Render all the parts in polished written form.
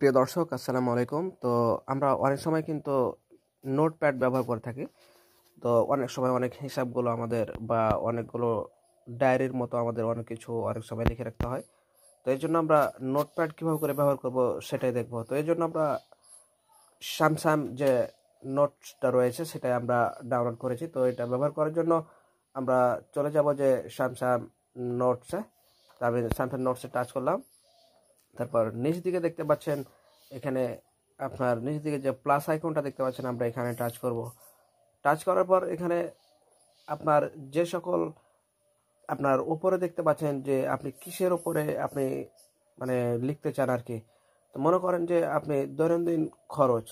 প্রিয় দর্শক, আসসালামু আলাইকুম। তো আমরা অনেক সময় কিন্তু নোটপ্যাড ব্যবহার করে থাকি। তো অনেক সময় অনেক হিসাবগুলো আমাদের বা অনেকগুলো ডায়েরির মতো আমাদের অনেক কিছু অনেক সময় লিখে রাখতে হয়। তো এই জন্য আমরা নোটপ্যাড কীভাবে করে ব্যবহার করব সেটাই দেখব। তো এই জন্য আমরা স্যামসাং যে নোটসটা রয়েছে সেটাই আমরা ডাউনলোড করেছি। তো এটা ব্যবহার করার জন্য আমরা চলে যাব যে স্যামসাং নোটসে। তো আমি স্যামসাং নোটসে টাচ করলাম। তারপর নিচ দিকে দেখতে পাচ্ছেন, এখানে আপনার নিচ দিকে যে প্লাস আইকনটা দেখতে পাচ্ছেন, আমরা এখানে টাচ করব। টাচ করার পর এখানে আপনার যে সকল আপনার উপরে দেখতে পাচ্ছেন যে আপনি কিসের উপরে আপনি মানে লিখতে চান আর কি। তো মনে করেন যে আপনি দৈনন্দিন খরচ,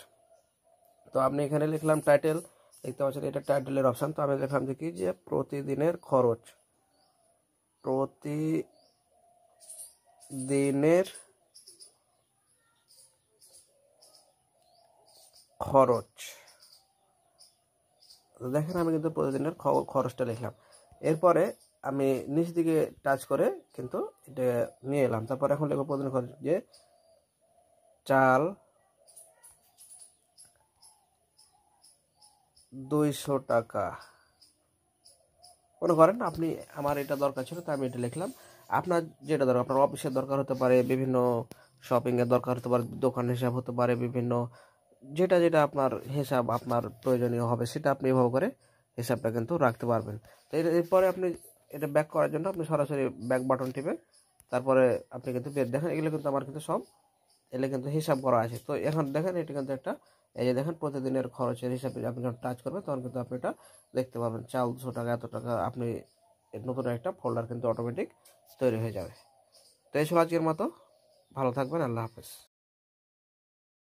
তো আপনি এখানে লিখলাম টাইটেল, দেখতে পাচ্ছেন এটা টাইটেলের অপশান। তো আমি লিখলাম যে কি যে প্রতিদিনের খরচ, প্রতিদিনের খরচ। তো দেখেন আমি কিন্তু প্রতিদিনের খরচটা লিখলাম। এরপরে আমি নিচ দিকে টাচ করে কিন্তু এটা নিয়ে এলাম। তারপর এখন লিখবো প্রতিদিন খরচ, যে চাল 200 টাকা। মনে করেন আপনি, আমার এটা দরকার ছিল তো আমি এটা লিখলাম। আপনার যেটা দরকার, আপনার অফিসের দরকার হতে পারে, বিভিন্ন শপিংয়ের দরকার হতে পারে, দোকান হিসাব হতে পারে, বিভিন্ন যেটা যেটা আপনার হিসাব আপনার প্রয়োজনীয় হবে সেটা আপনি এভাবে করে হিসাবটা কিন্তু রাখতে পারবেন। তো এরপরে আপনি এটা ব্যাক করার জন্য আপনি সরাসরি ব্যাক বাটন টিপে তারপরে আপনি কিন্তু দেখেন এগুলো কিন্তু আমার কিন্তু সব এগুলো কিন্তু হিসাব করা আছে। তো এখন দেখেন এটা কিন্তু একটা, এই যে দেখেন প্রতিদিনের খরচের হিসাবে আপনি যখন টাচ করবেন তখন কিন্তু আপনি এটা দেখতে পাবেন, চাল 200 টাকা, এত টাকা। আপনি নতুন একটা ফোল্ডার কিন্তু অটোমেটিক তৈরি হয়ে যাবে। তো এই ছিল আজকের মতো। ভালো থাকবেন। আল্লাহ হাফেজ।